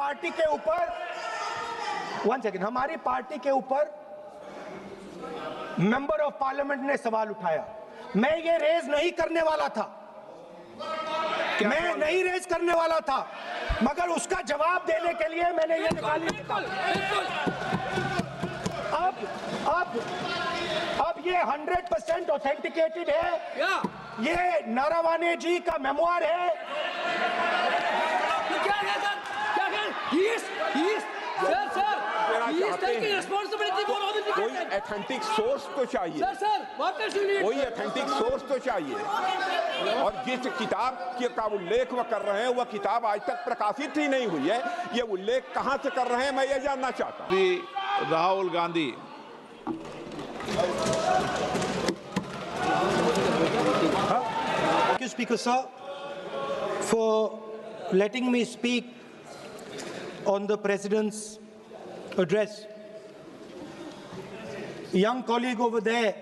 Party के ऊपर, one second, हमारी पार्टी के ऊपर मेंबर ऑफ पार्लियामेंट ने सवाल उठाया। मैं ये रेज नहीं करने वाला था, मैं नहीं रेज करने वाला था, मगर उसका जवाब देने के लिए मैंने ये निकाली। अब ये 100% ऑथेंटिकेटेड है, ये नारावाने जी का मेमोयर है। कोई ऑथेंटिक सोर्स तो चाहिए, कोई ऑथेंटिक सोर्स तो चाहिए। और जिस किताब का उल्लेख वह कर रहे हैं वह किताब आज तक प्रकाशित ही नहीं हुई है। ये उल्लेख कहां से कर रहे हैं मैं ये जानना चाहता हूं। Rahul Gandhi Thank you, Speaker Sir, for letting me speak on the President's address. A young colleague over there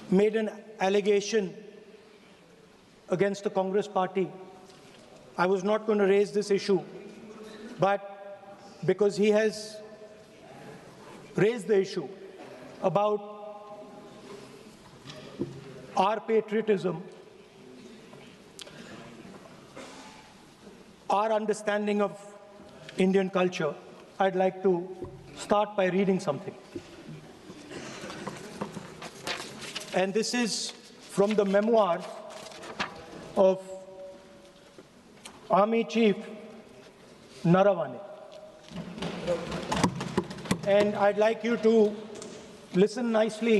made an allegation against the Congress party. I was not going to raise this issue, but because he has raised the issue about our patriotism, our understanding of Indian culture, I'd like to start by reading something. And this is from the memoirs of Army Chief Naravane. And I'd like you to listen nicely.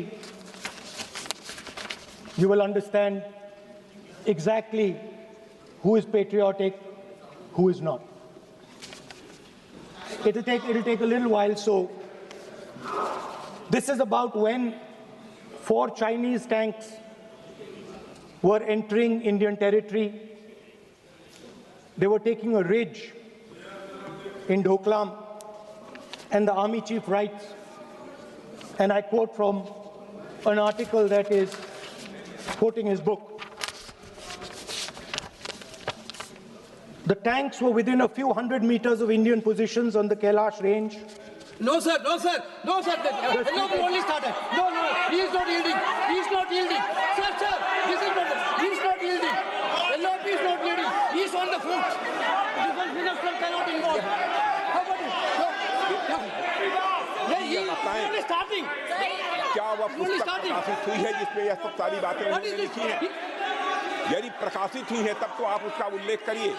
You will understand exactly who is patriotic, who is not. It'll take a little while. So this is about when 4 Chinese tanks were entering Indian territory. They were taking a ridge in Doklam, and the army chief writes, and I quote from an article that is quoting his book. The tanks were within a few hundred meters of Indian positions on the Kailash range. No, sir, no, sir, no, sir. No, only started. No, he is not yielding. He is not yielding. Sir, this is not. He is not yielding. LOP is not yielding. He is on the foot. Defense minister cannot involve. How about it? He is only starting. क्या वह पुस्तक प्रकाशित हुई है जिसमें यह सब सारी बातें लिखी हैं? यदि प्रकाशित हुई है तब तो आप उसका उल्लेख करिए,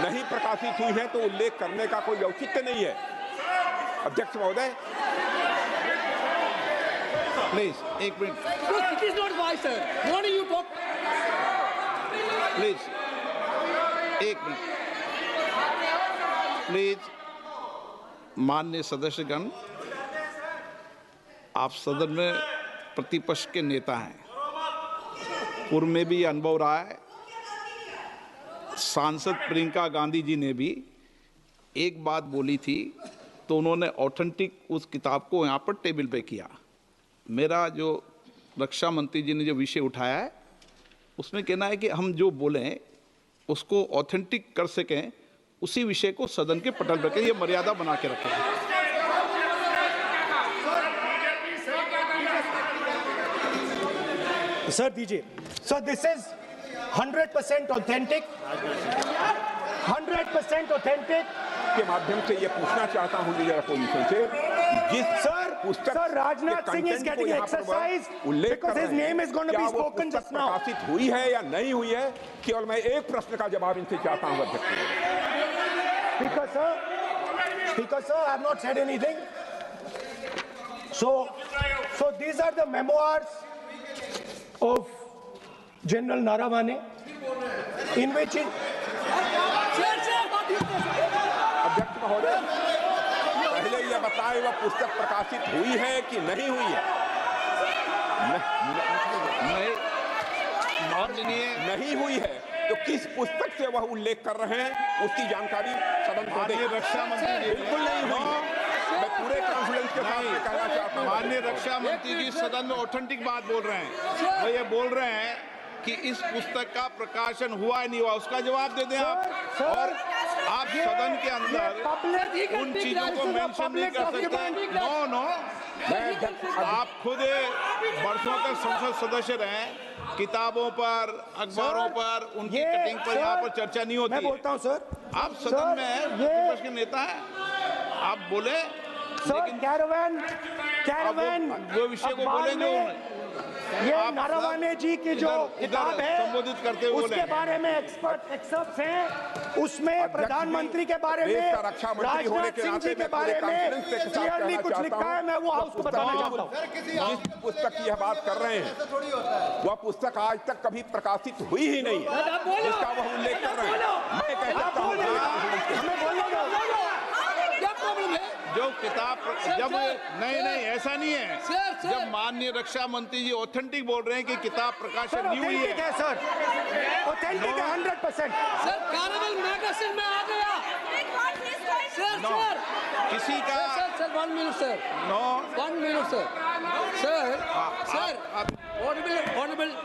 नहीं प्रकाशित हुई है तो उल्लेख करने का कोई औचित्य नहीं है। अध्यक्ष महोदय, प्लीज एक minute. It is not wise, sir. What do you talk? Please एक मिनट। प्लीज माननीय सदस्यगण, आप सदन में प्रतिपक्ष के नेता हैं, पूर्व में भी अनुभव रहा है। सांसद प्रियंका गांधी जी ने भी एक बात बोली थी तो उन्होंने ऑथेंटिक उस किताब को यहाँ पर टेबल पे किया। मेरा जो रक्षा मंत्री जी ने जो विषय उठाया है उसमें कहना है कि हम जो बोलें उसको ऑथेंटिक कर सकें, उसी विषय को सदन के पटल पर ये मर्यादा बना के रखें। Sir, दीजिए। So this is 100% authentic. 100% authentic. के माध्यम से ये पूछना चाहता हूं लीडर अपोजिशन से, जिस पुस्तक Sir, Rajnath Singh is getting exercised because his name is going to be spoken just now. प्रकाशित हुई है या नहीं हुई है, केवल मैं एक प्रश्न का जवाब इनसे चाहता हूं अध्यक्ष। Speaker sir, I have not said anything. So these are the memoirs of General Naravane, in which अध्यक्ष महोदय, पहले यह बताएं वह पुस्तक प्रकाशित हुई है कि नहीं हुई है? नहीं हुई है तो किस पुस्तक से वह उल्लेख कर रहे हैं उसकी जानकारी सदन को दें। रक्षा मंत्री बिल्कुल नहीं हुई है। मैं पूरे कॉन्फिडेंस के साथ कहना चाहता हूं। माननीय रक्षा मंत्री जी सदन में ऑथेंटिक बात बोल रहे हैं। वो ये बोल रहे हैं कि इस पुस्तक का प्रकाशन हुआ है नहीं हुआ, उसका जवाब दे दें आप। और आप सदन के अंदर पब्लिक उन चीजों को मेंशन नहीं कर सकते। नो आप खुद वर्षों तक संसद सदस्य रहे, किताबों पर, अखबारों पर उनकी कटिंग पर यहाँ पर चर्चा नहीं होती। मैं बोलता हूँ सर, आप सदन में विपक्ष के नेता हैं, आप बोले, लेकिन कैरावैन वो विषय को बोले जो ये नारावाने जी की जो किताब है संबोधित करते हुए उसके बारे में एक्सपर्ट्स हैं, उसमें प्रधानमंत्री के बारे में, राजनाथ सिंह जी के बारे में क्लियरली कुछ लिखा है। मैं वो हाउस को बताना चाहता हूँ। जिस पुस्तक की यह बात कर रहे हैं वह पुस्तक आज तक कभी प्रकाशित हुई ही नहीं है जिसका वह उल्लेख कर रहे हैं। मैं कह सकता हूँ हमें बोलने दो। क्या प्रॉब्लम है? जो किताब जब नहीं ऐसा नहीं है। सर। जब माननीय रक्षा मंत्री जी ऑथेंटिक बोल रहे हैं कि किताब प्रकाशित नहीं हुई है सर, ऑथेंटिक है 100%। सर कैरावैन मैगजीन में आ गया। सर किसी का sir 1 minute sir. No 1 minute sir. Sir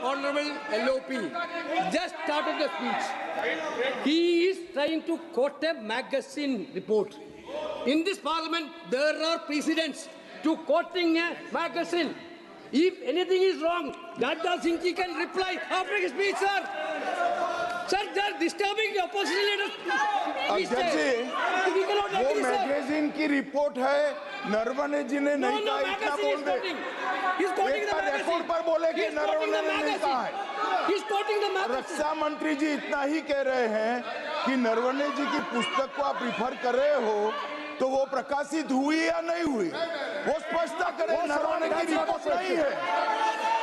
honorable LOP just started the speech. He is trying to quote a magazine report. In this parliament, there are precedents to quoting a magazine. If anything is wrong, Radha Singh ji can reply after his speech, sir. Sir, they are disturbing the opposition leaders. अध्यक्ष जी, We cannot वो agree, sir. Magazine की report है, नरवणे जी ने नहीं No, कहा, इतना magazine बोल is they. quoting. He's quoting एक the बार magazine. रिपोर्ट पर बोले कि He's quoting the नरवणे ने नहीं कहा है। magazine. He's quoting the magazine. रक्षा मंत्री जी इतना ही कह रहे हैं कि नरवणे जी की पुस्तक को आप रिफर कर रहे हो तो वो प्रकाशित हुई या नहीं हुई, वो स्पष्टता करे। नरवणे की रिपोर्ट नहीं है,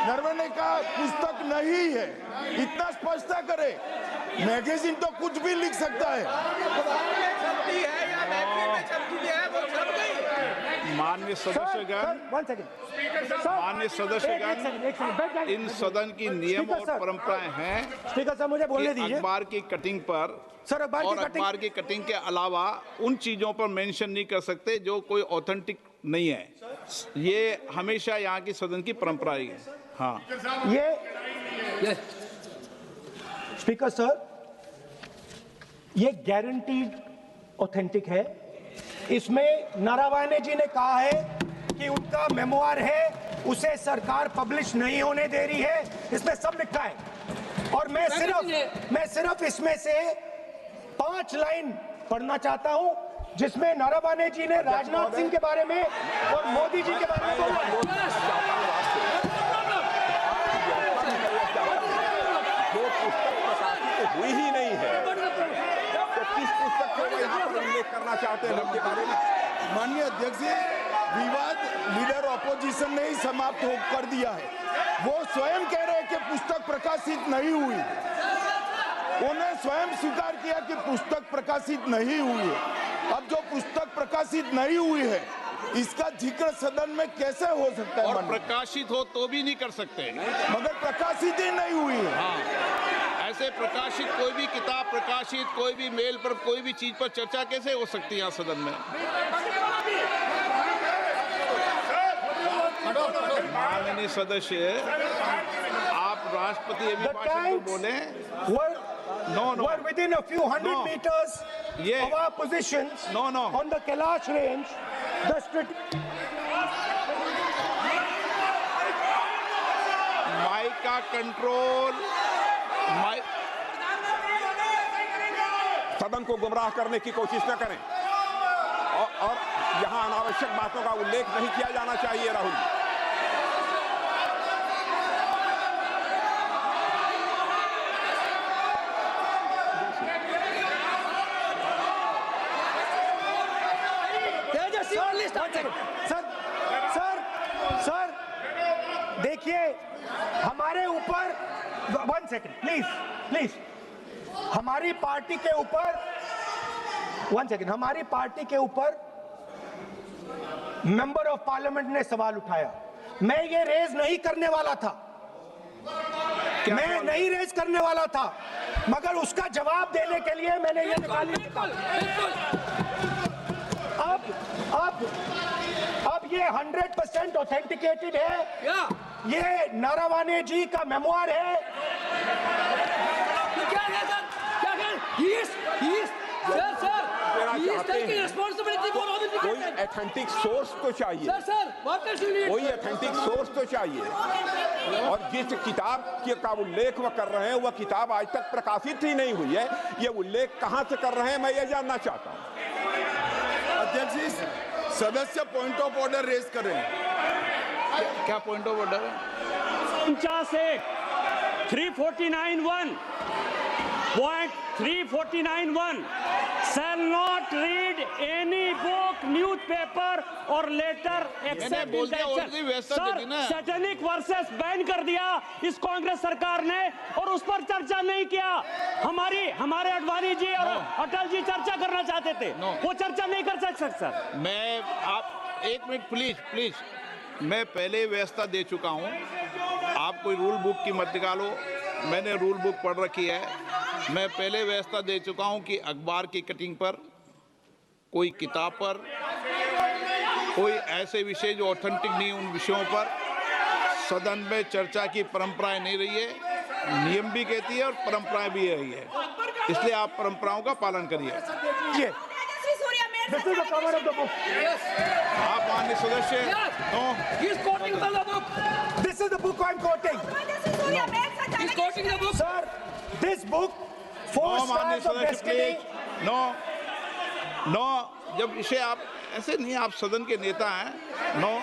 नरवणे का पुस्तक नहीं है, इतना स्पष्टता करे। मैगजीन तो कुछ भी लिख सकता है। माननीय सदस्यगण, माननीय सदस्यगण, इन सदन की नियम और परंपराएं हैं। स्पीकर साहब मुझे बोलने दीजिए। अखबार की कटिंग पर सर, अखबार की कटिंग के अलावा उन चीजों पर मेंशन नहीं कर सकते जो कोई ऑथेंटिक नहीं है। ये हमेशा यहाँ की सदन की परंपरा ही है। हाँ, ये स्पीकर सर, ये गारंटीड ऑथेंटिक है। इसमें नारावाने जी ने कहा है कि उनका मेमोआर है, उसे सरकार पब्लिश नहीं होने दे रही है, इसमें सब लिखा है। और मैं सिर्फ इसमें से 5 लाइन पढ़ना चाहता हूं जिसमें नारावाने जी ने राजनाथ सिंह के बारे में और मोदी जी के बारे में बोला है। जो पुस्तक प्रकाशित हुई ही नहीं है तो किस पुस्तक को यहाँ पर उल्लेख करना चाहते हैं उनके बारे में? माननीय अध्यक्ष जी, विवाद लीडर ऑपोजिशन ने ही समाप्त कर दिया है। वो स्वयं कह रहे हैं कि पुस्तक प्रकाशित नहीं हुई, उन्हें स्वयं स्वीकार किया कि पुस्तक प्रकाशित नहीं हुई है। अब जो पुस्तक प्रकाशित नहीं हुई है इसका जिक्र सदन में कैसे हो सकता है? और प्रकाशित हो तो भी नहीं कर सकते, मगर प्रकाशित ही नहीं हुई है। हाँ, ऐसे प्रकाशित कोई भी किताब प्रकाशित, कोई भी मेल पर, कोई भी चीज पर चर्चा कैसे हो सकती है यहाँ सदन में? माननीय सदस्य, आप राष्ट्रपति अभिभाषण को बोले। Were within a few hundred meters of our positions on the Kailash range. Mic का कंट्रोल, सदन को गुमराह करने की कोशिश न करें और यहाँ अनावश्यक बातों का उल्लेख नहीं किया जाना चाहिए। राहुल, सर देखिए, हमारे ऊपर 1 सेकंड प्लीज, हमारी पार्टी के ऊपर 1 सेकंड, हमारी पार्टी के ऊपर मेंबर ऑफ पार्लियामेंट ने सवाल उठाया। मैं ये रेज नहीं करने वाला था, मैं नहीं रेज करने वाला था, मगर उसका जवाब देने के लिए मैंने ये निकाल लिया। अब ये 100% ऑथेंटिकेटेड है। ये नारावाने जी का मेमोआर है। क्या है सर? क्या है? He is, sir. He is चाहते taking हैं responsibility for all the कोई tickets. ऑथेंटिक सोर्स तो चाहिए, Sir, what else you need? कोई ऑथेंटिक सोर्स तो चाहिए। और जिस किताब का उल्लेख वह कर रहे हैं वह किताब आज तक प्रकाशित ही नहीं हुई है। ये उल्लेख कहां से कर रहे हैं मैं ये जानना चाहता हूं। अध्यक्ष जी, सदस्य पॉइंट ऑफ ऑर्डर रेज कर रहे हैं। क्या पॉइंट ऑफ ऑर्डर है? 349(1) point 349(1) shall not read any book, newspaper or letter except बोल in दिया, the already व्यवस्था दे दी ना। सैटेनिक वर्सेस बैन कर दिया इस कांग्रेस सरकार ने और उस पर चर्चा नहीं किया। हमारे अडवाणी जी और अटल जी चर्चा करना चाहते थे, वो चर्चा नहीं कर सकते सर। मैं आप एक मिनट प्लीज, मैं पहले व्यवस्था दे चुका हूं। आप कोई रूल बुक की मत निकालो, मैंने रूल बुक पढ़ रखी है। मैं पहले व्यवस्था दे चुका हूं कि अखबार की कटिंग पर, कोई किताब पर, कोई ऐसे विषय जो ऑथेंटिक नहीं, उन विषयों पर सदन में चर्चा की परंपराएं नहीं रही है। नियम भी कहती है और परंपराएं भी रही है, इसलिए आप परंपराओं का पालन करिए। This is the cover of the book. आप माननीय सदस्य He is quoting from the book. This is the book I'm quoting. He is quoting the book. Sir, this book, Four माननीय Stars of सदस्य Destiny. प्लीज नो, जब इसे आप ऐसे नहीं, आप सदन के नेता हैं। नो,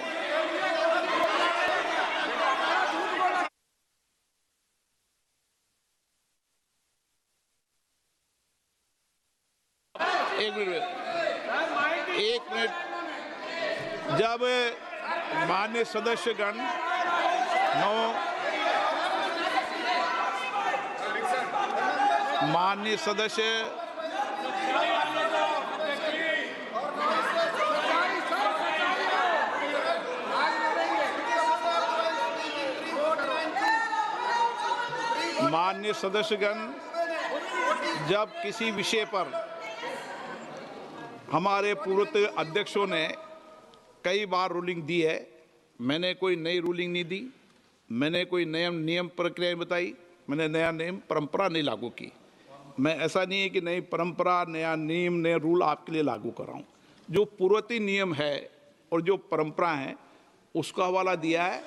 एक मिनट, जब माननीय सदस्यगण माननीय सदस्य माननीय सदस्यगण, जब किसी विषय पर हमारे पूर्व अध्यक्षों ने कई बार रूलिंग दी है, मैंने कोई नई रूलिंग नहीं दी, मैंने कोई नियम प्रक्रिया बताई, मैंने नया नियम परंपरा नहीं लागू की। मैं ऐसा नहीं है कि नई परंपरा, नया नियम, नया रूल आपके लिए लागू कर रहा हूँ। जो पूर्ववर्ती नियम है और जो परंपरा है उसका हवाला दिया है,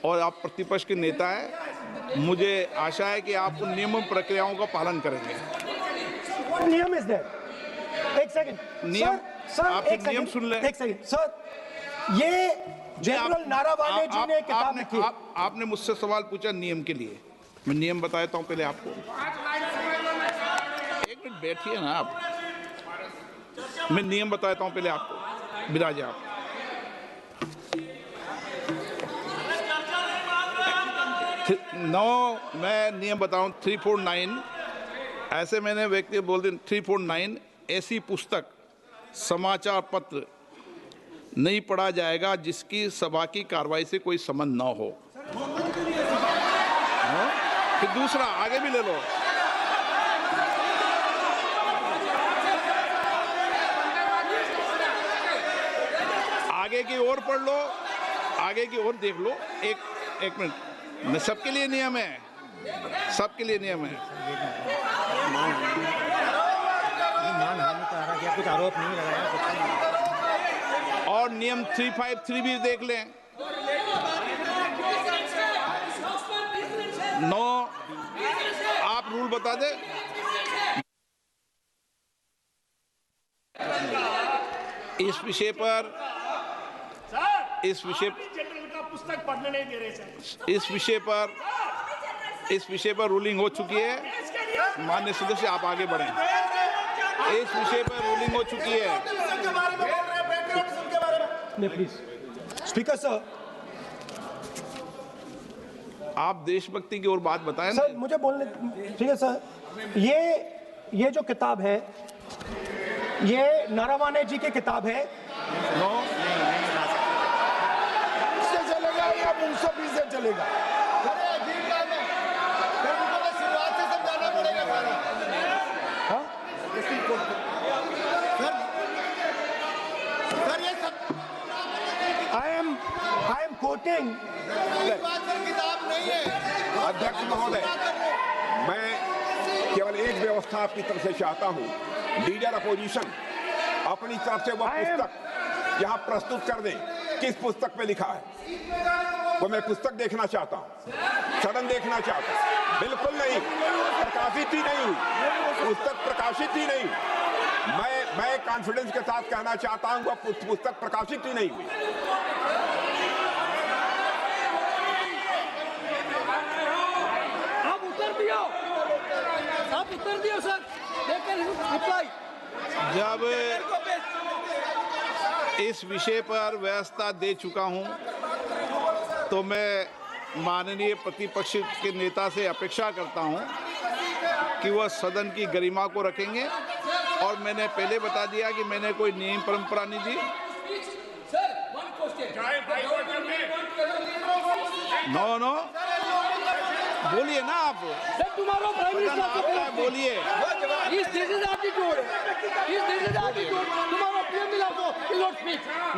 और आप प्रतिपक्ष के नेता हैं, मुझे आशा है कि आप उन नियम प्रक्रियाओं का पालन करेंगे। नियम इज देयर। एक सेकंड नियम, सर, आप एक नियम सुन लें। एक सेकंड सर, ये जनरल नारावाने जी ने किताब लिखी। आपने मुझसे सवाल पूछा नियम के लिए, मैं नियम बताता हूं पहले आपको। एक मिनट बैठिए ना आप, मैं नियम बताता हूं पहले आपको। विराजे आप। मैं नियम बताऊं 349, ऐसे मैंने व्यक्ति बोल दी 349, ऐसी पुस्तक, समाचार पत्र नहीं पढ़ा जाएगा जिसकी सभा की कार्रवाई से कोई संबंध ना हो। फिर दूसरा आगे भी ले लो, आगे की ओर पढ़ लो, आगे की ओर देख लो। एक मिनट, सबके लिए नियम है, सबके लिए नियम है। कुछ आरोप नहीं लगाया, और नियम 353 भी देख लें। नो, आप रूल बता दे। इस विषय पर पुस्तक पढ़ने नहीं दे रहे सर। इस विषय पर रूलिंग हो चुकी है। माननीय सदस्य आप आगे बढ़ें। इस विषय पर रूलिंग हो चुकी है। प्लीज स्पीकर सर, आप देशभक्ति की ओर बात बताएं ना। सर मुझे बोलने, ठीक है सर, ये जो किताब है ये नारावाने जी की किताब है। नो, से चलेगा या मुंसफी से चलेगा? I am quoting. अध्यक्ष महोदय, मैं केवल एक व्यवस्था आपकी तरफ से चाहता हूं। लीडर अपोजिशन अपनी तरफ से वह पुस्तक यहाँ प्रस्तुत कर दें। किस पुस्तक पे लिखा है वो मैं पुस्तक देखना चाहता हूँ, सदन देखना चाहता हूँ। बिल्कुल नहीं, प्रकाशित ही नहीं हुई पुस्तक, प्रकाशित ही नहीं। मैं कॉन्फिडेंस के साथ कहना चाहता हूँ वह पुस्तक प्रकाशित ही नहीं हुई। आप उत्तर दियो सर, रिप्लाई। जब इस विषय पर व्यवस्था दे चुका हूं तो मैं माननीय प्रतिपक्ष के नेता से अपेक्षा करता हूं कि वह सदन की गरिमा को रखेंगे। और मैंने पहले बता दिया कि मैंने कोई नियम परंपरा नहीं दी। नो बोलिए ना आप, बोलिए।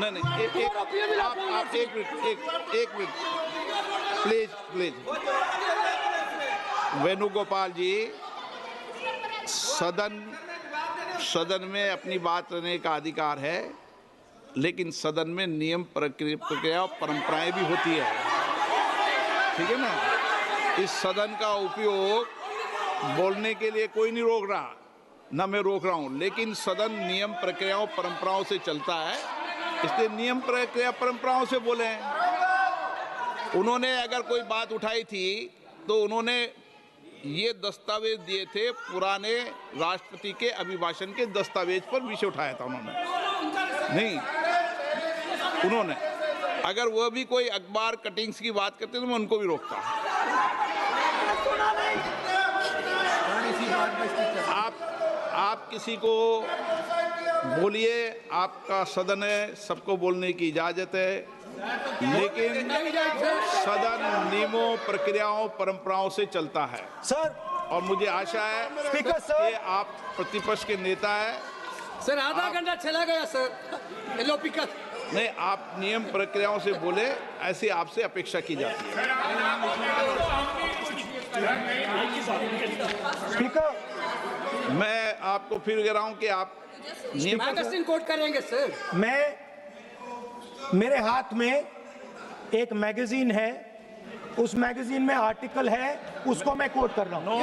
नहीं आप एक मिनट प्लीज। वेणुगोपाल जी, सदन में अपनी बात करने का अधिकार है, लेकिन सदन में नियम प्रक्रिया और परंपराएं भी होती है, ठीक है ना। इस सदन का उपयोग बोलने के लिए कोई नहीं रोक रहा, ना मैं रोक रहा हूं, लेकिन सदन नियम प्रक्रियाओं परंपराओं से चलता है, इसलिए नियम प्रक्रिया परंपराओं से बोले। उन्होंने अगर कोई बात उठाई थी तो उन्होंने ये दस्तावेज दिए थे, पुराने राष्ट्रपति के अभिभाषण के दस्तावेज पर विषय उठाया था उन्होंने अगर वह भी कोई अखबार कटिंग्स की बात करते तो मैं उनको भी रोकता। आप किसी को बोलिए, आपका सदन है, सबको बोलने की इजाजत है, लेकिन सदन नियमों प्रक्रियाओं परंपराओं से चलता है सर। और मुझे आशा है स्पीकर सर कि आप प्रतिपक्ष के नेता है। सर आधा घंटा चला गया सर, नहीं, आप नियम प्रक्रियाओं से बोले, ऐसी आपसे अपेक्षा की जाती है। स्पीकर, मैं आपको फिर कह रहा हूं कि आप मैगजीन कोट करेंगे सर। मेरे हाथ में एक मैगजीन है, उस मैगजीन में आर्टिकल है, उसको मैं कोट कर रहा हूँ।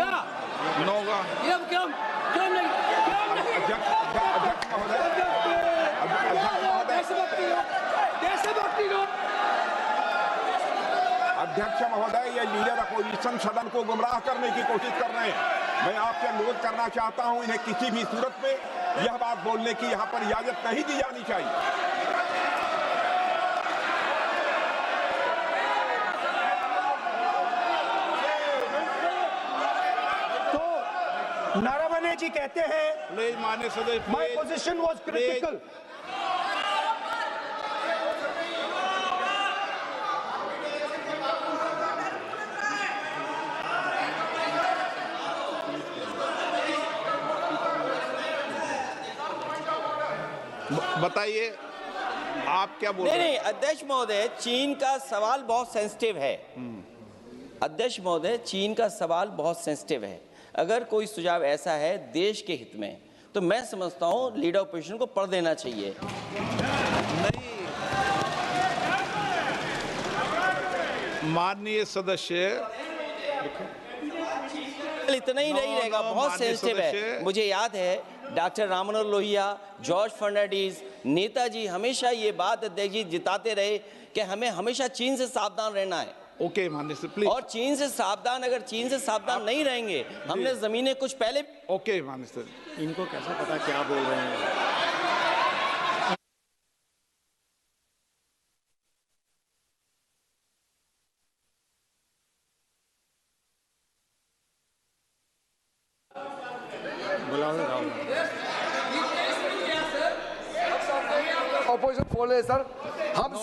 अध्यक्ष महोदय, ये लीडर अपोजिशन सदन को गुमराह करने की कोशिश कर रहे हैं। मैं आपसे अनुरोध करना चाहता हूं, इन्हें किसी भी सूरत में यह बात बोलने की यहां पर इजाजत नहीं दी जानी चाहिए। तो नारावने जी कहते हैं, माननीय सदस्य, माय पोजीशन वाज क्रिटिकल। बताइए आप क्या बोल रहे हैं? नहीं, अध्यक्ष महोदय, चीन का सवाल बहुत सेंसिटिव है। अध्यक्ष महोदय, चीन का सवाल बहुत सेंसिटिव है। अगर कोई सुझाव ऐसा है देश के हित में, तो मैं समझता हूं लीडर ऑपोजिशन को पढ़ देना चाहिए। नहीं, माननीय सदस्य, इतना ही नहीं रहेगा, बहुत सेंसिटिव है। मुझे याद है डॉक्टर राम मनोहर लोहिया, जॉर्ज फर्नांडिस, नेताजी हमेशा ये बात अध्यक्ष जी जिताते रहे कि हमें हमेशा चीन से सावधान रहना है। ओके माननीय सर, प्लीज। और चीन से सावधान, अगर चीन से सावधान नहीं रहेंगे, हमने जमीनें कुछ पहले। ओके माननीय सर। इनको कैसे पता क्या बोल रहे हैं? ऑपोजिशन बोल रहे सर, हम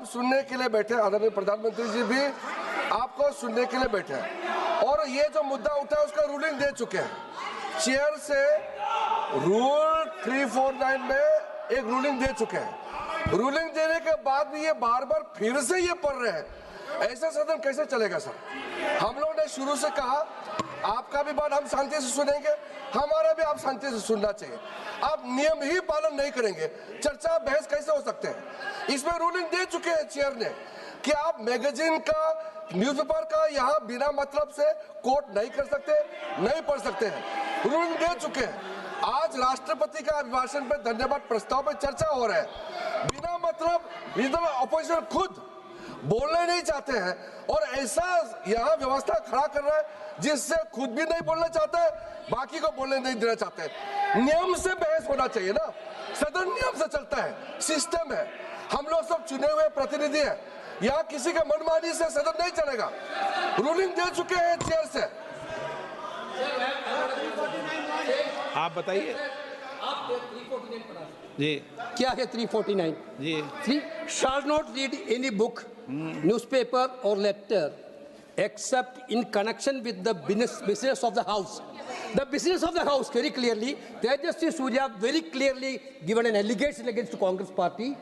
सुनने के लिए बैठे, आदरणीय प्रधानमंत्री जी भी आपको सुनने के लिए बैठे हैं, और ये जो मुद्दा उठा है उसका रूलिंग दे चुके हैं। चेयर से रूल 349 में एक रूलिंग दे चुके हैं। रूलिंग देने के बाद भी ये बार बार फिर से ये पढ़ रहे हैं, ऐसा सदन कैसे चलेगा सर? हम लोगों ने शुरू से कहा आपका भी बात हम शांति से सुनेंगे, हमारा भी आप शांति से सुनना चाहिए। आप नियम ही पालन नहीं करेंगे, चर्चा बहस कैसे हो सकते हैं? इसमें रूलिंग दे चुके हैं चेयर ने कि आप मैगजीन का, न्यूज़पेपर का यहाँ बिना मतलब से कोट नहीं कर सकते, नहीं पढ़ सकते हैं, रूलिंग दे चुके हैं। आज राष्ट्रपति का अभिभाषण पे धन्यवाद प्रस्ताव पे चर्चा हो रहा है, बिना मतलब रीजनल अपोजिशन खुद बोलने नहीं चाहते हैं और ऐसा यहाँ व्यवस्था खड़ा कर रहा है जिससे खुद भी नहीं बोलना चाहता है, बाकी को बोलने नहीं देना चाहते हैं। नियम से बहस होना चाहिए ना, सदन नियम से चलता है, सिस्टम है, हम लोग सब चुने हुए प्रतिनिधि हैं, यहाँ किसी के मनमानी से सदन नहीं चलेगा। रूलिंग दे चुके हैं चेयर से। आप बताइए जी, क्या है 349? जी, shall not read any book, newspaper or letter except in connection with the business of the house. The business of the house, very clearly, Tejaswi Surya very clearly given an allegation against the Congress party.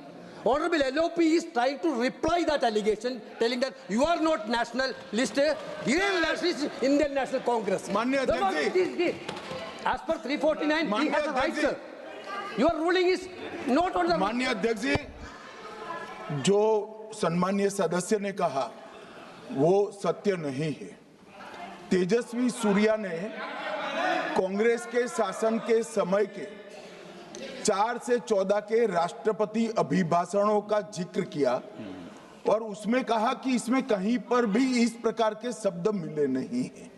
Honorable LOP is trying to reply that allegation, telling that you are not nationalist, Indian nationalist, Indian National Congress. माननीय अध्यक्ष जी, as per 349, he has a right, sir. Your ruling is not on the... माननीय अध्यक्ष जी, जो सम्मानीय सदस्य ने कहा वो सत्य नहीं है। तेजस्वी सूर्या ने कांग्रेस के शासन के समय के 4 से 14 के राष्ट्रपति अभिभाषणों का जिक्र किया और उसमें कहा कि इसमें कहीं पर भी इस प्रकार के शब्द मिले नहीं हैं।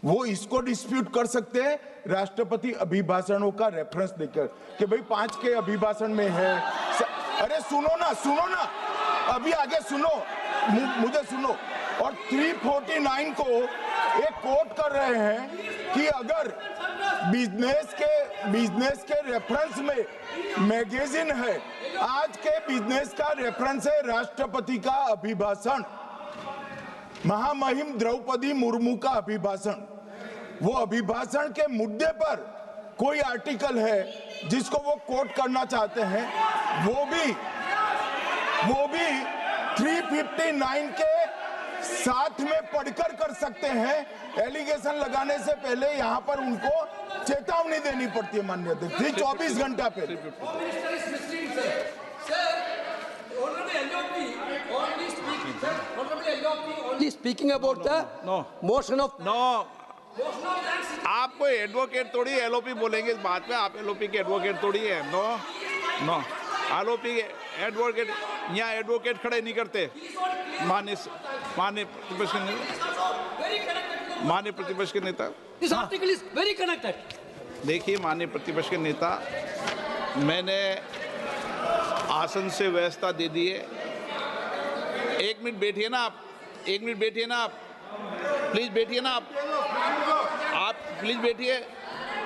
वो इसको डिस्प्यूट कर सकते हैं राष्ट्रपति अभिभाषणों का रेफरेंस देकर कि भाई 5 के अभिभाषण में है। अरे सुनो ना, अभी आगे सुनो, मुझे सुनो। और 349 को एक कोट कर रहे हैं कि अगर बिजनेस के रेफरेंस में मैगजीन है, आज के बिजनेस का रेफरेंस है राष्ट्रपति का अभिभाषण, महामहिम द्रौपदी मुर्मू का अभिभाषण। वो अभिभाषण के मुद्दे पर कोई आर्टिकल है जिसको वो कोट करना चाहते हैं, वो भी 359 के साथ में पढ़कर कर सकते हैं। एलिगेशन लगाने से पहले यहाँ पर उनको चेतावनी देनी पड़ती है माननीय अध्यक्ष, 24 घंटा पहले। Speaking about the motion of आप कोई एडवोकेट थोड़ी एलओपी बोलेंगे इस बात पे, आप एलओपी के एडवोकेट थोड़ी है। नो एलओपी के एडवोकेट, यहाँ एडवोकेट खड़े नहीं करते। माननीय प्रतिपक्ष के नेता, this article is very connected. देखिए माननीय प्रतिपक्ष के नेता, मैंने आसन से व्यवस्था दे दी है। 1 मिनट बैठिए ना आप, 1 मिनट बैठिए ना आप, प्लीज बैठिए ना आप प्लीज बैठिए,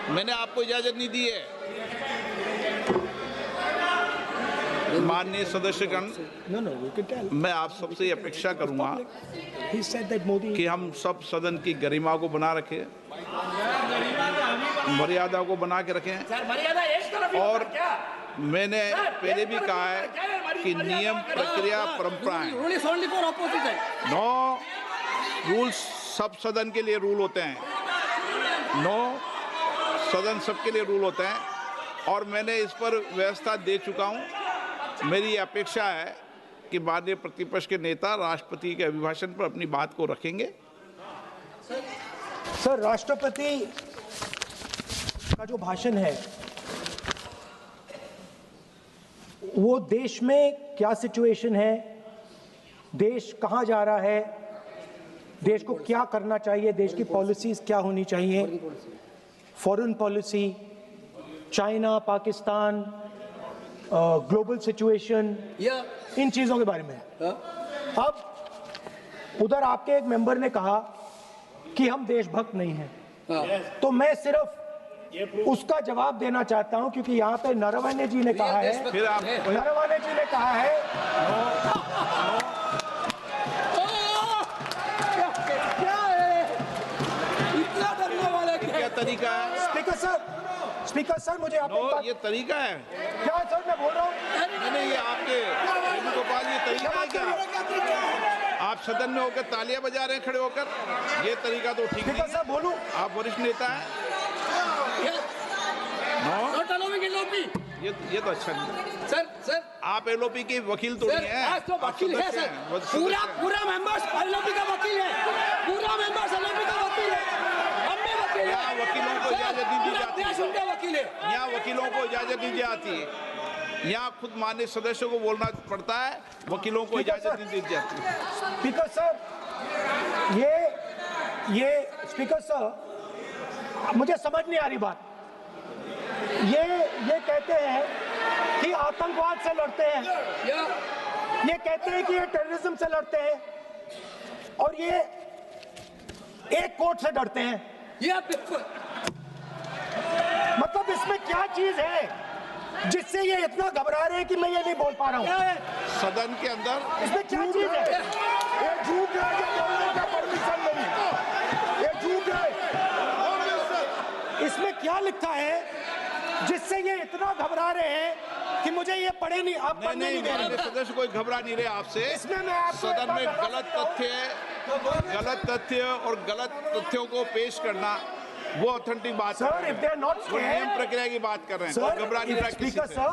मैंने आपको इजाजत नहीं दी है। माननीय सदस्यगण, मैं आप सबसे अपेक्षा करूंगा कि हम सब सदन की गरिमा को बना रखें, मर्यादा को बना के रखें। और मैंने पहले भी कहा है कि नियम, प्रक्रिया, परंपराएं, नो रूल्स सब सदन के लिए रूल होते हैं, नो सदन सबके लिए रूल होते हैं और मैंने इस पर व्यवस्था दे चुका हूं। मेरी अपेक्षा है कि माननीय प्रतिपक्ष के नेता राष्ट्रपति के अभिभाषण पर अपनी बात को रखेंगे। सर, राष्ट्रपति का जो भाषण है वो देश में क्या सिचुएशन है, देश कहां जा रहा है, देश को क्या करना चाहिए, देश की पॉलिसीज क्या होनी चाहिए, foreign policy, China, Pakistan, global situation, इन चीजों के बारे में। अब उधर आपके एक मेंबर ने कहा कि हम देशभक्त नहीं हैं, तो मैं सिर्फ उसका जवाब देना चाहता हूं क्योंकि यहाँ पे नरवणे जी ने कहा है, नरवणे जी ने कहा है क्या तरीका है? स्पीकर सर मुझे आप ये तरीका है क्या सर, मैं बोल रहा हूँ नहीं, ये आपके वेणुगोपाल, ये तरीका है क्या? आप सदन में होकर तालियां बजा रहे हैं खड़े होकर, ये तरीका तो ठीक नहीं है। सर बोलूं, आप वरिष्ठ नेता हैं, not allowing LOP. ये तो अच्छा नहीं। Sir. आप LOP के वकील तो नहीं है। आज तो वकील है सर। पूरा मेंबर्स LOP का वकील है। पूरा मेंबर्स LOP का वकील है। हम भी वकील हैं। यहाँ वकीलों को इजाजत नहीं दी जाती। देश उनका वकील है। यहाँ वकीलों को इजाजत नहीं दी जाती है। यहाँ खुद माननीय सदस्यों को बोलना पड़ता है, वकीलों को इजाजत नहीं दी जाती। स्पीकर सर, ये स्पीकर सर, मुझे समझ नहीं आ रही बात। ये कहते हैं कि आतंकवाद से लड़ते हैं, ये कहते हैं कि ये टेररिज्म से लड़ते हैं, और ये एक कोर्ट से डरते हैं। मतलब इसमें क्या चीज है जिससे ये इतना घबरा रहे हैं कि मैं ये नहीं बोल पा रहा हूँ? सदन के अंदर इसमें क्या चीज है? ये झूठ है, जो बोलने का परमिशन नहीं, ये झूठ है। इसमें क्या लिखा है जिससे ये इतना घबरा रहे हैं कि मुझे ये पढ़े नहीं, आप पढ़ने नहीं दे रहे। माननीय सदस्य कोई घबरा नहीं रहे आपसे। इसमें मैं आपको सदन में गलत तथ्य और गलत तथ्यों को पेश करना वो ऑथेंटिक बात है। Sir, if they are not वो नियम scared, प्रक्रिया की बात कर रहे हैं। sir, कोई घबरा नहीं रहा किसी Speaker से। sir,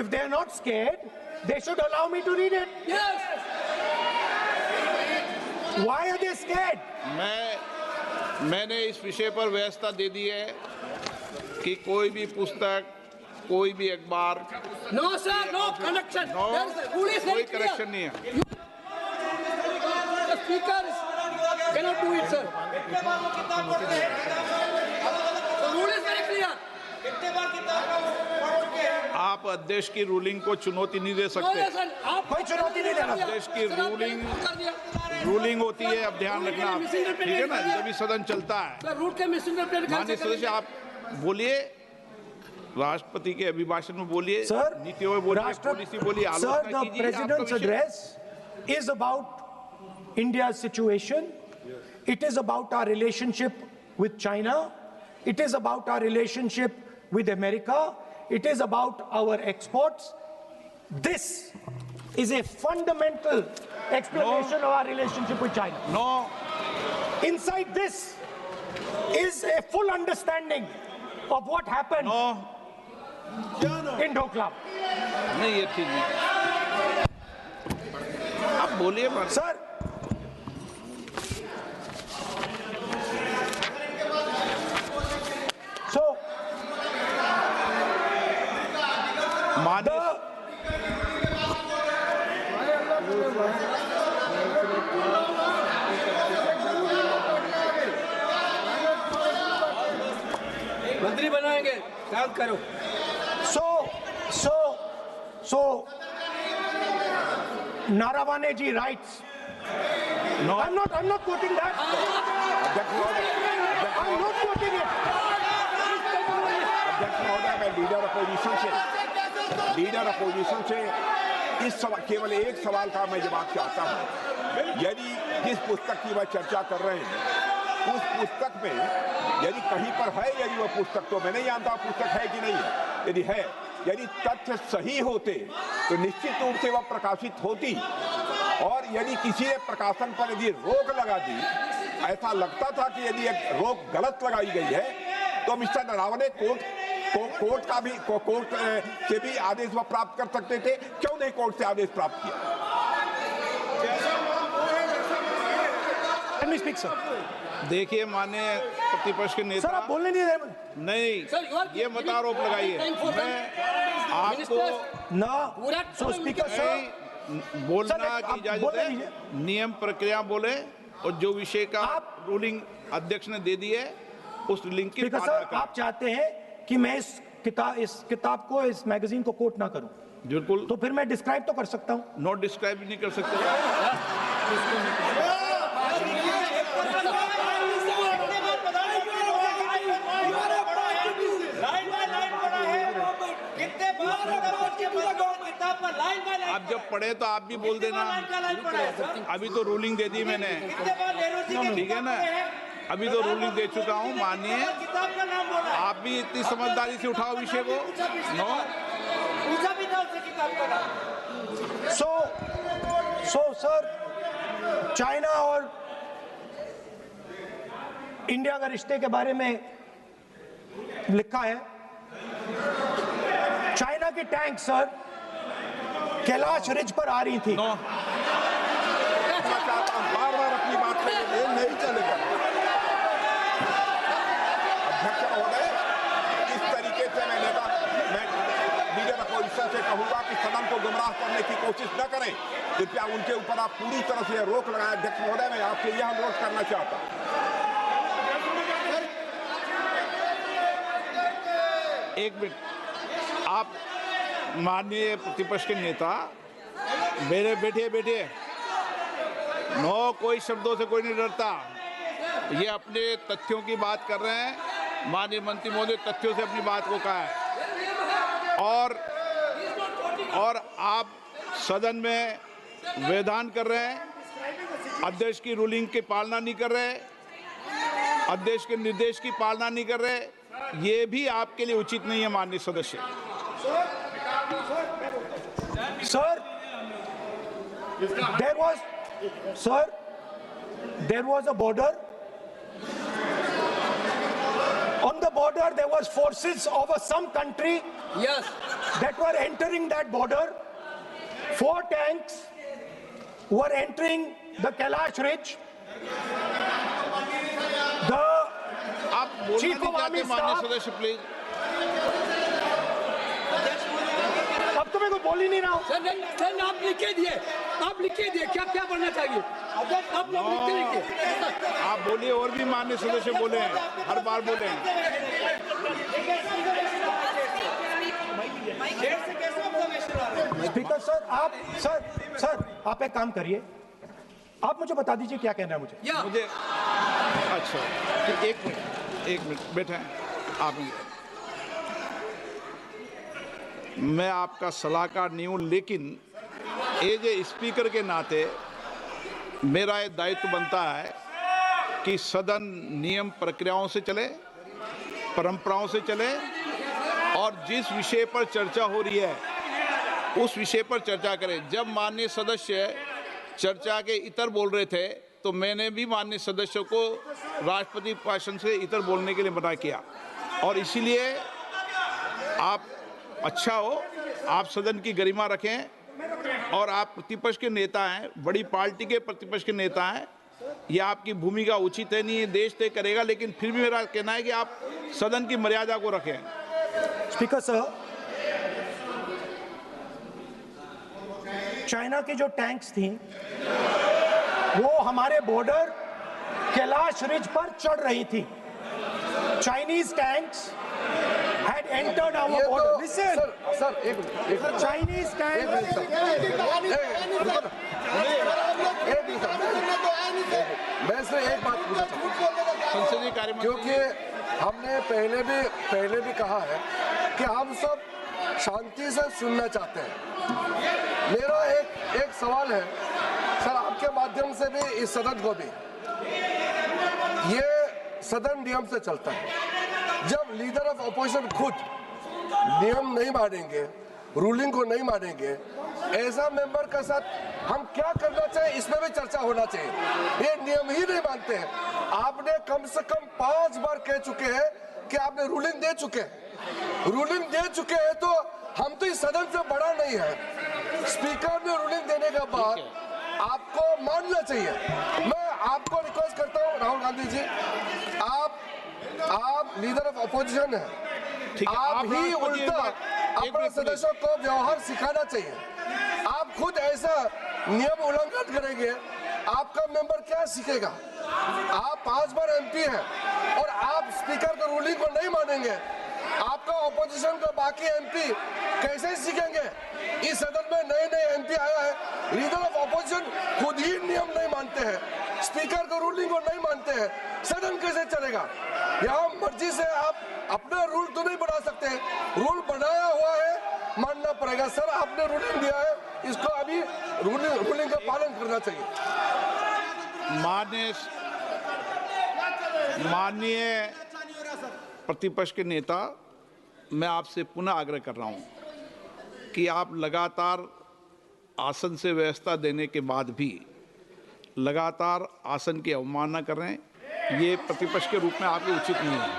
if they are not scared, they should allow me to read it. Yes. Why are they scared? मैंने इस विषय पर व्यवस्था दे दी है कि कोई भी पुस्तक, कोई भी अखबार, No sir, no connection. No, There is a rule is कोई very clear. करेक्शन नहीं है। The speaker cannot do it, sir. The rule is very clear. आप अध्यक्ष की रूलिंग को चुनौती नहीं दे No, सकते। yes, sir. आप कोई चुनौती नहीं देना। अध्यक्ष की सर, आपने कर दिया। रूलिंग होती है, अब ध्यान रखना आप, ठीक है ना, जब भी सदन चलता है। सर, रूट के मिसइंटरप्रेट माननीय सदस्य आप बोलिए, राष्ट्रपति के अभिभाषण में बोलिए, Sir, नीतियों में बोलिए, पॉलिसी बोलिए, Sir, आलोचना the कीजिए। President's आपका विषय- address is about India's situation. It is about our relationship with China. It is about our relationship with America. It is about our exports. This is a fundamental explanation of our relationship with China. No, Inside this is a full understanding of what happened no, in Doklam. नहीं ये ठीक नहीं। आप बोलिए मत। Sir, so माननीय मंत्री बनाएंगे, काम करो। So, Naravane ji writes. No. I'm not quoting that. I'm not quoting it. अध्यक्ष महोदय, मैं लीडर अपोजिशन से इस केवल एक सवाल का मैं जवाब चाहता हूं। यदि जिस पुस्तक की मैं चर्चा कर रहे हैं, उस पुस्तक में यदि कहीं पर है, यदि वह पुस्तक, तो मैं नहीं जानता पुस्तक है कि नहीं है, यदि है, यदि तथ्य सही होते तो निश्चित रूप से वह प्रकाशित होती, और यदि किसी ने प्रकाशन पर यदि रोक लगा दी, ऐसा लगता था कि यदि एक रोक गलत लगाई गई है, तो मिस्टर नरावने कोर्ट से भी आदेश वह प्राप्त कर सकते थे। क्यों नहीं कोर्ट से आदेश प्राप्त किया? Let me speak, sir. देखिए माननीय प्रतिपक्ष के नेता, सर, आप बोलने नहीं दे रहे। नहीं, Sir, you are ये मत आरोप लगाइए। मैं आपको No. So, Speaker, sir. बोलना सर, की आप इजाजत बोले है, लीजिए। नियम प्रक्रिया बोले, और जो विषय का रूलिंग अध्यक्ष ने दे दी है उस लिंक की स्पीकर पालना सर, करें। आप चाहते हैं कि मैं इस किताब को, इस मैगजीन को कोट ना करूं, बिल्कुल, तो फिर मैं डिस्क्राइब तो कर सकता हूं। नोट डिस्क्राइब नहीं कर सकते। आप जब पढ़े तो आप भी बोल देना। अभी तो रूलिंग दे दी मैंने, ठीक है ना, अभी तो रूलिंग दे चुका हूँ। मानिए, आप भी इतनी समझदारी से उठाओ विषय को। नो, सो सर, चाइना और इंडिया के रिश्ते के बारे में लिखा है चाइना की टैंक सर कैलाश रिज पर आ रही थी। बार-बार अपनी बात पे नहीं चलेगा। अध्यक्ष महोदय, इस तरीके से मैं लीडर अपोजिशन से कहूंगा कि सदन को गुमराह करने की कोशिश न करें। कृपया उनके ऊपर आप पूरी तरह से रोक लगाएं। अध्यक्ष महोदय, मैं आपसे यह अनुरोध करना चाहता हूं। एक मिनट, आप माननीय प्रतिपक्ष के नेता मेरे बैठिए। नो, कोई शब्दों से कोई नहीं डरता। ये अपने तथ्यों की बात कर रहे हैं। माननीय मंत्री महोदय तथ्यों से अपनी बात को कहा है और आप सदन में विधान कर रहे हैं, अध्यक्ष की रूलिंग की पालना नहीं कर रहे, अध्यक्ष के निर्देश की पालना नहीं कर रहे। ये भी आपके लिए उचित नहीं है माननीय सदस्य। Sir, there was a border. On the border, there was forces of some country. Yes. That were entering that border. 4 tanks were entering the Kailash Ridge. The आप बोलना Chief नहीं of Army चाहते माननीय Staff. सदस्य, please. अब तो मैं को बोल ही नहीं रहा हूं। सर आप लिख के दिए, क्या क्या बनना चाहिए आप लोग लिख के लिखिए। आप बोलिए, और भी माननीय सदस्य बोले हैं, हर बार बोले हैं। स्पीकर सर, आप एक काम करिए, आप मुझे बता दीजिए क्या कहना है मुझे। मुझे अच्छा, एक मिनट बैठे आप। मैं आपका सलाहकार नहीं हूं, लेकिन एज ए स्पीकर के नाते मेरा ये दायित्व बनता है कि सदन नियम प्रक्रियाओं से चले, परंपराओं से चले और जिस विषय पर चर्चा हो रही है उस विषय पर चर्चा करें। जब माननीय सदस्य चर्चा के इतर बोल रहे थे तो मैंने भी माननीय सदस्यों को राष्ट्रपति भाषण से इतर बोलने के लिए मना किया, और इसीलिए आप अच्छा हो, आप सदन की गरिमा रखें, और आप प्रतिपक्ष के नेता हैं, बड़ी पार्टी के प्रतिपक्ष के नेता हैं, ये आपकी भूमिका उचित है नहीं, देश तय करेगा, लेकिन फिर भी मेरा कहना है कि आप सदन की मर्यादा को रखें। स्पीकर सर, चाइना की जो टैंक्स थी वो हमारे बॉर्डर कैलाश रिज पर चढ़ रही थी। Chinese tanks had entered our border. Listen, sir एक Chinese tanks. मैं से एक बात पूछना चाहता हूं, संसदीय कार्य मंत्री, क्योंकि हमने पहले भी कहा है कि हम सब शांति से सुनना चाहते हैं। मेरा एक सवाल है सर, आपके माध्यम से भी इस सदन को भी, ये सदन नियम से चलता है। जब लीडर ऑफ अपोजिशन खुद नियम नहीं मानेंगे, रूलिंग को नहीं मानेंगे, ऐसा मेंबर के साथ हम क्या करना चाहिए, इसमें भी चर्चा होना चाहिए। ये नियम ही नहीं मानते हैं। आपने कम से कम 5 बार कह चुके हैं कि आपने रूलिंग दे चुके हैं, तो हम तो इस सदन से बड़ा नहीं है। स्पीकर ने रूलिंग देने के बाद आपको मानना चाहिए। मैं आपको रिक्वेस्ट करता हूँ राहुल गांधी जी, आप लीडर ऑफ अपोजिशन है, आप ही उल्टा अपने सदस्यों को व्यवहार सिखाना चाहिए। आप खुद ऐसा नियम उल्लंघन करेंगे, आपका मेंबर क्या सीखेगा? आप 5 बार एमपी हैं और आप स्पीकर का रूलिंग को नहीं मानेंगे, आपका ऑपोजिशन का बाकी एमपी कैसे सीखेंगे? इस सदन में नए एमपी आया है, लीडर ऑफ ऑपोजिशन खुद ही नियम नहीं मानते हैं, स्पीकर का रूलिंग को नहीं मानते हैं, सदन कैसे चलेगा? यहाँ मर्जी से आप अपना रूल तो नहीं बना सकते, रूल बनाया हुआ है, मानना पड़ेगा। सर, आपने रूलिंग दिया है, इसको अभी रूलिंग का पालन करना चाहिए। माननीय प्रतिपक्ष के नेता, मैं आपसे पुनः आग्रह कर रहा हूं कि आप लगातार आसन से व्यवस्था देने के बाद भी लगातार आसन की अवमानना कर रहे हैं। ये प्रतिपक्ष के रूप में आपके उचित नहीं है।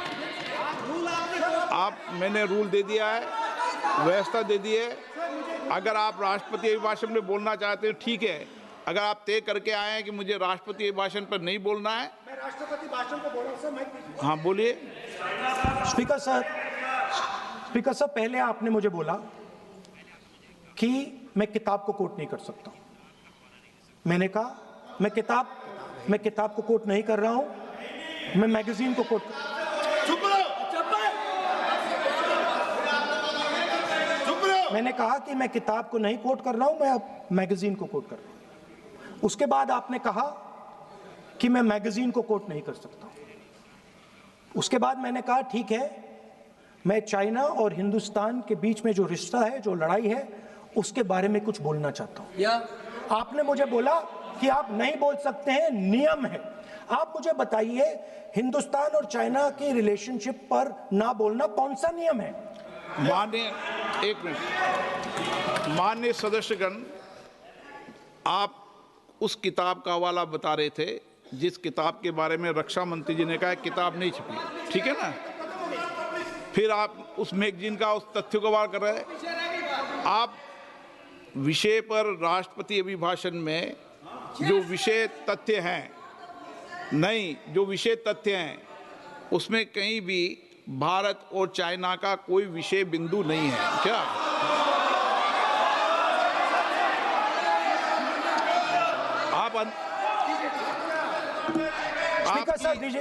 मैंने रूल दे दिया है, व्यवस्था दे दी है। अगर आप राष्ट्रपति अभिभाषण में बोलना चाहते हैं ठीक है, अगर आप तय करके आए हैं कि मुझे राष्ट्रपति अभिभाषण पर नहीं बोलना है। मैं राष्ट्रपति भाषण पर बोल रहा हूं सर। हाँ बोलिए। स्पीकर सर, पहले आपने मुझे बोला कि मैं किताब को कोट नहीं कर सकता। मैंने कहा मैं किताब को कोट नहीं कर रहा हूं, मैं मैगजीन को कोट। मैंने कहा कि मैं किताब को नहीं कोट कर रहा हूं, मैं अब मैगजीन को कोट कर रहा हूं। उसके बाद आपने कहा कि मैं मैगजीन को कोट नहीं कर सकता। उसके बाद मैंने कहा ठीक है, मैं चाइना और हिंदुस्तान के बीच में जो रिश्ता है, जो लड़ाई है, उसके बारे में कुछ बोलना चाहता हूं। आपने मुझे बोला कि आप नहीं बोल सकते हैं, नियम है। आप मुझे बताइए, हिंदुस्तान और चाइना की रिलेशनशिप पर ना बोलना कौन सा नियम है? माननीय सदस्यगण, आप उस किताब का हवाला बता रहे थे जिस किताब के बारे में रक्षा मंत्री जी ने कहा किताब नहीं छपी, ठीक है ना। फिर आप उस मैगजीन का उस तथ्य को वार कर रहे हैं। आप विषय पर राष्ट्रपति अभिभाषण में जो विषय तथ्य हैं, नहीं, जो विषय तथ्य हैं उसमें कहीं भी भारत और चाइना का कोई विषय बिंदु नहीं है क्या?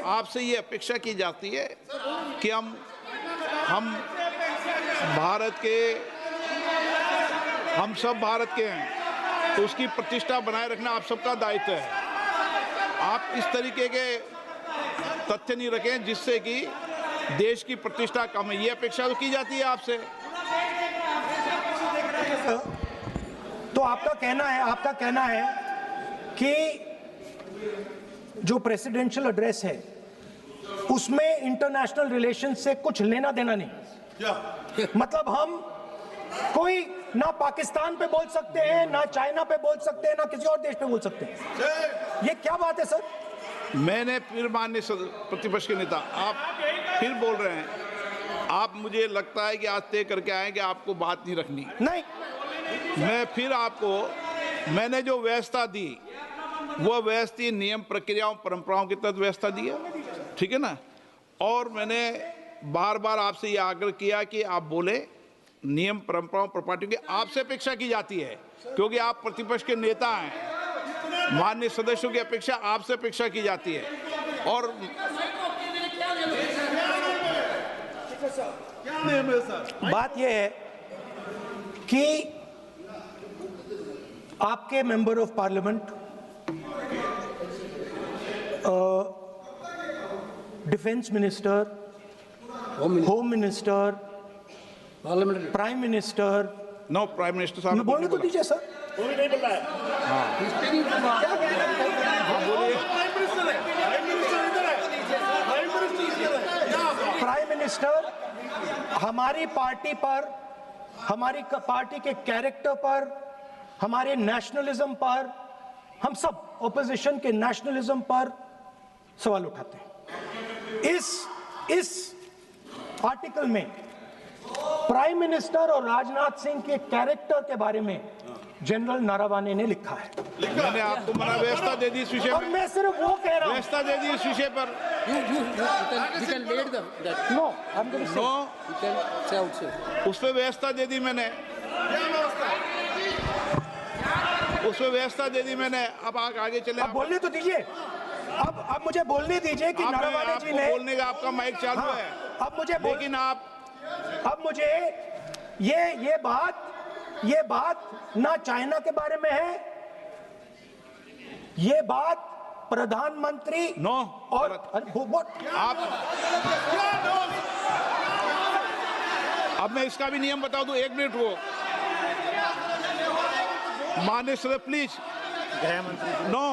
आपसे ये अपेक्षा की जाती है कि हम सब भारत के हैं, तो उसकी प्रतिष्ठा बनाए रखना आप सबका दायित्व है। आप इस तरीके के तथ्य नहीं रखें जिससे कि देश की प्रतिष्ठा कम है, ये अपेक्षा तो की जाती है आपसे। तो आपका कहना है कि जो प्रेसिडेंशियल एड्रेस है उसमें इंटरनेशनल रिलेशन से कुछ लेना देना नहीं। मतलब हम कोई ना पाकिस्तान पे बोल सकते हैं, ना चाइना पे बोल सकते हैं, ना किसी और देश पे बोल सकते हैं। ये क्या बात है सर? मैंने फिर माननीय प्रतिपक्ष के नेता, आप फिर बोल रहे हैं। आप, मुझे लगता है कि आज तय करके आए कि आपको बात नहीं रखनी। नहीं, मैं फिर आपको, मैंने जो व्यवस्था दी वो व्यवस्था नियम, प्रक्रियाओं, परंपराओं के तहत व्यवस्था दी है, ठीक है ना। और मैंने बार बार आपसे ये आग्रह किया कि आप बोले, नियम, परंपराओं, प्रॉपर्टी की आपसे अपेक्षा की जाती है क्योंकि आप प्रतिपक्ष के नेता हैं। माननीय सदस्यों की अपेक्षा आपसे अपेक्षा की जाती है। और बात यह है कि आपके member of parliament, defence minister, home minister, prime minister, no, prime minister साहब बोलने तो दीजिए सर। वो भी नहीं बोल रहा है। प्राइम मिनिस्टर हमारी पार्टी पर, हमारी पार्टी के कैरेक्टर पर, हमारे नेशनलिज्म पर, हम सब ऑपोजिशन के नेशनलिज्म पर सवाल उठाते हैं। इस आर्टिकल में प्राइम मिनिस्टर और राजनाथ सिंह के कैरेक्टर के बारे में जनरल नारावाने ने लिखा है। मैंने आपको मना व्यवस्था दे दी इस विषय और पर। मैं सिर्फ वो कह रहा हूं, व्यवस्था दे दी इस विषय पर। उस पर व्यवस्था दे दी मैंने, अब आगे चले। अब बोलने तो दीजिए। अब मुझे बोलने दीजिए कि नारावाने जी ने, बोलने का आपका माइक चालू है। अब मुझे, लेकिन अब मुझे ये बात ना चाइना के बारे में है, ये बात प्रधानमंत्री और आप, अब मैं इसका भी नियम बता दूं, 1 मिनट वो माननीय सदस्य प्लीज,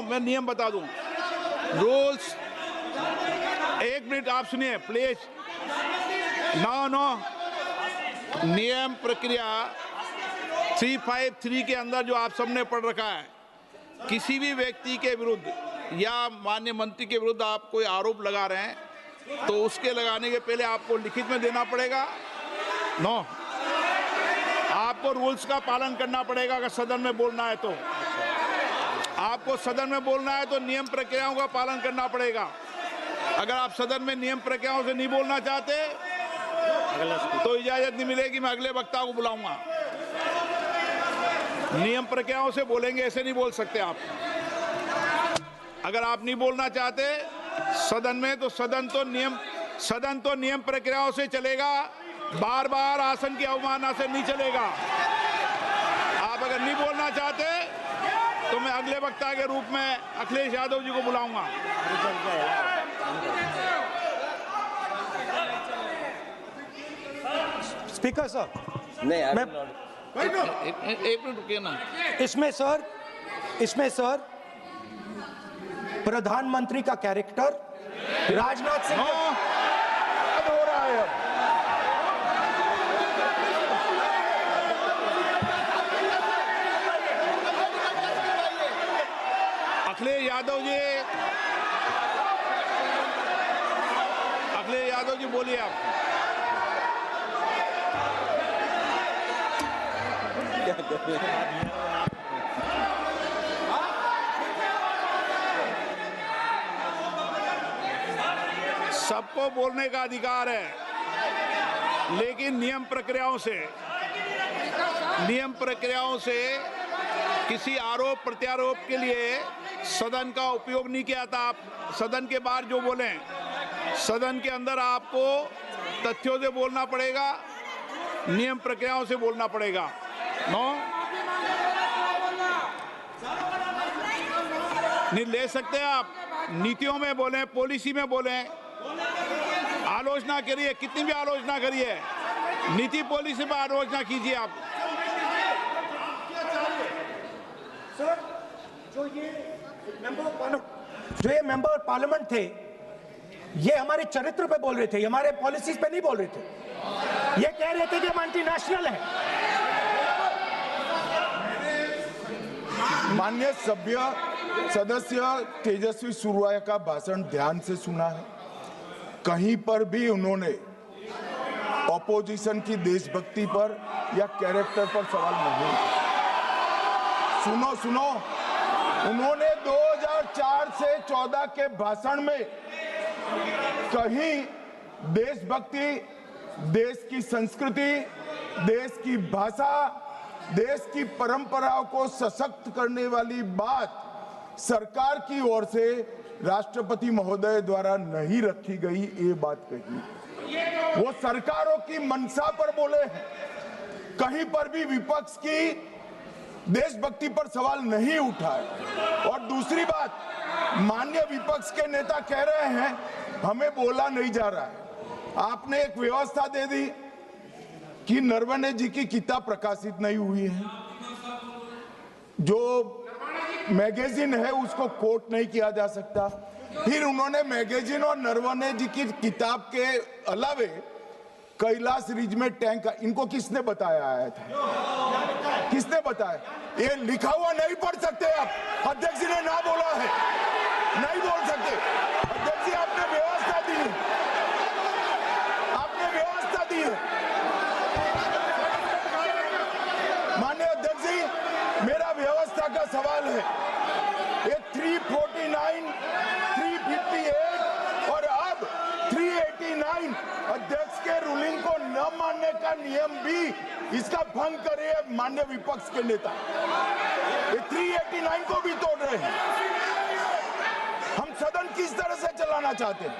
मैं नियम बता दूं, रूल्स, 1 मिनट आप सुनिए प्लीज। नियम प्रक्रिया 353 के अंदर जो आप सबने पढ़ रखा है, किसी भी व्यक्ति के विरुद्ध या माननीय मंत्री के विरुद्ध आप कोई आरोप लगा रहे हैं तो उसके लगाने के पहले आपको लिखित में देना पड़ेगा। नो, आपको रूल्स का पालन करना पड़ेगा। अगर सदन में बोलना है तो आपको सदन में बोलना है तो नियम प्रक्रियाओं का पालन करना पड़ेगा। अगर आप सदन में नियम प्रक्रियाओं से नहीं बोलना चाहते तो इजाजत नहीं मिलेगी, मैं अगले वक्ता को बुलाऊंगा। नियम प्रक्रियाओं से बोलेंगे, ऐसे नहीं बोल सकते आप। अगर आप नहीं बोलना चाहते सदन में तो सदन तो नियम प्रक्रियाओं से चलेगा, बार बार आसन की अवमानना से नहीं चलेगा। आप अगर नहीं बोलना चाहते तो मैं अगले वक्ता के रूप में अखिलेश यादव जी को बुलाऊंगा। स्पीकर सर, नहीं मैं एक मिनट रुकिए ना। इसमें सर प्रधानमंत्री का कैरेक्टर राजनाथ सिंह हो रहा है अब। अखिलेश यादव जी बोलिए आप। सबको बोलने का अधिकार है, लेकिन नियम प्रक्रियाओं से किसी आरोप प्रत्यारोप के लिए सदन का उपयोग नहीं किया था। आप सदन के बाहर जो बोलें, सदन के अंदर आपको तथ्यों से बोलना पड़ेगा, नियम प्रक्रियाओं से बोलना पड़ेगा। नो, नहीं ले सकते आप। नीतियों में बोलें, पॉलिसी में बोलें, आलोचना करिए, कितनी भी आलोचना करिए, नीति पॉलिसी पर आलोचना कीजिए आप। सर, जो ये मेंबर पार्लियामेंट थे, ये हमारे चरित्र पे बोल रहे थे, हमारे पॉलिसीज पे नहीं बोल रहे थे। ये कह रहे थे कि हम एंटी नेशनल हैं। माननीय सदस्य तेजस्वी सूर्या का भाषण ध्यान से सुना है। कहीं पर भी उन्होंने ऑपोजिशन की देशभक्ति पर या कैरेक्टर पर सवाल नहीं। सुनो, उन्होंने 2004 से 14 के भाषण में कहीं देशभक्ति, देश की संस्कृति, देश की भाषा, देश की परंपराओं को सशक्त करने वाली बात सरकार की ओर से राष्ट्रपति महोदय द्वारा नहीं रखी गई, ये बात कही। वो सरकारों की मंशा पर बोले हैं। कहीं पर भी विपक्ष की देशभक्ति पर सवाल नहीं उठाए। और दूसरी बात, माननीय विपक्ष के नेता कह रहे हैं हमें बोला नहीं जा रहा है। आपने एक व्यवस्था दे दी कि नरवणे जी की किताब प्रकाशित नहीं हुई है, जो मैगजीन है उसको कोट नहीं किया जा सकता। फिर उन्होंने मैगजीन और नरवणे जी की किताब के अलावे कैलाश रिज में टैंक, इनको किसने बताया आया था? किसने बताया? ये लिखा हुआ नहीं पढ़ सकते आप। अध्यक्ष जी ने ना बोला है, नहीं बोल सकते। अध्यक्ष जी आपने व्यवस्था दी है, आपने व्यवस्था दी है। माननीय अध्यक्ष जी, मेरा व्यवस्था का सवाल है। ये 349, 358 और अब 389 अध्यक्ष के रूलिंग को न मानने का नियम भी इसका भंग करे माननीय विपक्ष के नेता। ये 389 को भी तोड़ रहे हैं। हम सदन किस तरह से चलाना चाहते हैं?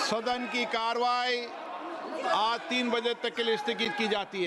सदन की कार्रवाई आज 3 बजे तक के लिए स्थगित की जाती है।